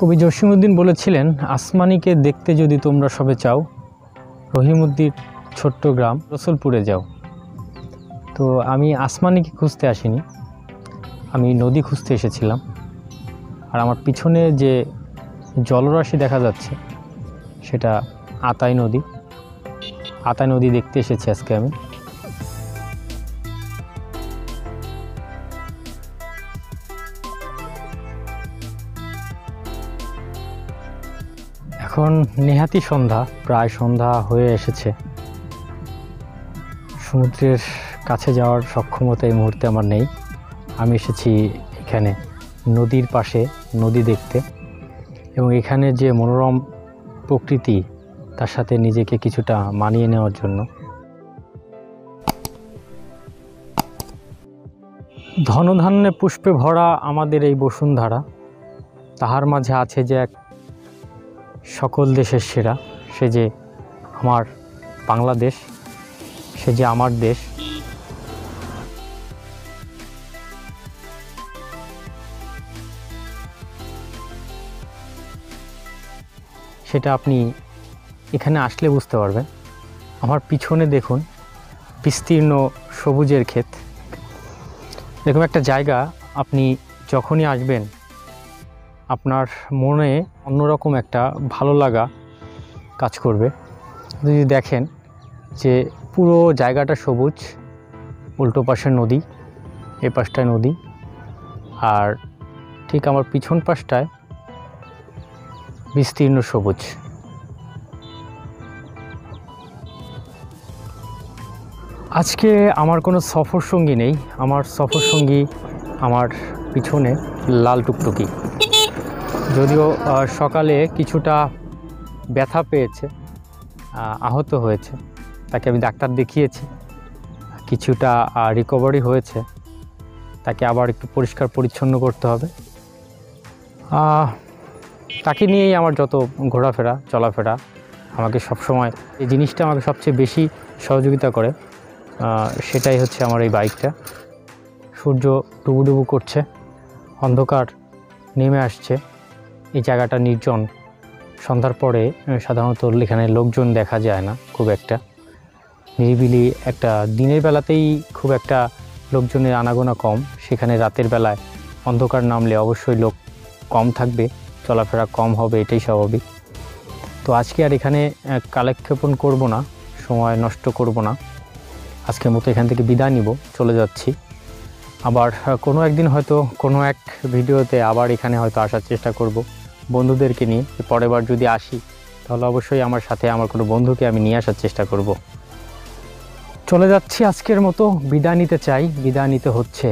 কবি জসিমউদ্দিন বলেছিলেন, আসমানিকে দেখতে যদি তোমরা সবে চাও, রহিমউদ্দির ছোট্ট গ্রাম রসুলপুরে যাও। তো আমি আসমানিকে খুঁজতে আসিনি, আমি নদী খুঁজতে এসেছিলাম। আর আমার পিছনে যে জলরাশি দেখা যাচ্ছে সেটা আতাই নদী। আতাই নদী দেখতে এসেছি আজকে আমি। এখন নেহাতি সন্ধ্যা, প্রায় সন্ধ্যা হয়ে এসেছে। সমুদ্রের কাছে যাওয়ার সক্ষমতা এই মুহূর্তে আমার নেই। আমি এসেছি এখানে নদীর পাশে নদী দেখতে, এবং এখানে যে মনোরম প্রকৃতি তার সাথে নিজেকে কিছুটা মানিয়ে নেওয়ার জন্য। ধনধান্যে পুষ্পে ভরা আমাদের এই বসুন্ধরা, তাহার মাঝে আছে যে এক সকল দেশের সেরা, সে যে আমার বাংলাদেশ, সে যে আমার দেশ। সেটা আপনি এখানে আসলে বুঝতে পারবেন। আমার পিছনে দেখুন বিস্তীর্ণ সবুজের ক্ষেত। এরকম একটা জায়গা আপনি যখনই আসবেন আপনার মনে অন্যরকম একটা ভালো লাগা কাজ করবে। যদি দেখেন যে পুরো জায়গাটা সবুজ, উল্টো পাশে নদী, এ পাশটায় নদী, আর ঠিক আমার পিছন পাশটায় বিস্তীর্ণ সবুজ। আজকে আমার কোনো সফর সঙ্গী নেই। আমার সফর সঙ্গী আমার পিছনে লাল টুকটুকি। যদিও সকালে কিছুটা ব্যথা পেয়েছে, আহত হয়েছে, তাকে আমি ডাক্তার দেখিয়েছি, কিছুটা রিকভারি হয়েছে, তাকে আবার একটু পরিষ্কার পরিচ্ছন্ন করতে হবে। তাকে নিয়েই আমার যত ঘোরাফেরা চলাফেরা। আমাকে সবসময় এই জিনিসটা আমাকে সবচেয়ে বেশি সহযোগিতা করে, সেটাই হচ্ছে আমার এই বাইকটা। সূর্য ডুবুডুবু করছে, অন্ধকার নেমে আসছে, এই জায়গাটা নির্জন। সন্ধ্যার পরে সাধারণত এখানে লোকজন দেখা যায় না খুব একটা, নিরিবিলি একটা। দিনের বেলাতেই খুব একটা লোকজনের আনাগোনা কম, সেখানে রাতের বেলায় অন্ধকার নামলে অবশ্যই লোক কম থাকবে, চলাফেরা কম হবে, এটাই স্বাভাবিক। তো আজকে আর এখানে কালক্ষেপণ করব না, সময় নষ্ট করব না। আজকের মতো এখান থেকে বিদায় নিব, চলে যাচ্ছি। আবার কোনো একদিন হয়তো কোনো এক ভিডিওতে আবার এখানে হয়তো আসার চেষ্টা করব বন্ধুদেরকে নিয়ে। পরের বার যদি আসি তাহলে অবশ্যই আমার সাথে আমার কোনো বন্ধুকে আমি নিয়ে আসার চেষ্টা করব। চলে যাচ্ছি, আজকের মতো বিদায় নিতে চাই, বিদায় নিতে হচ্ছে।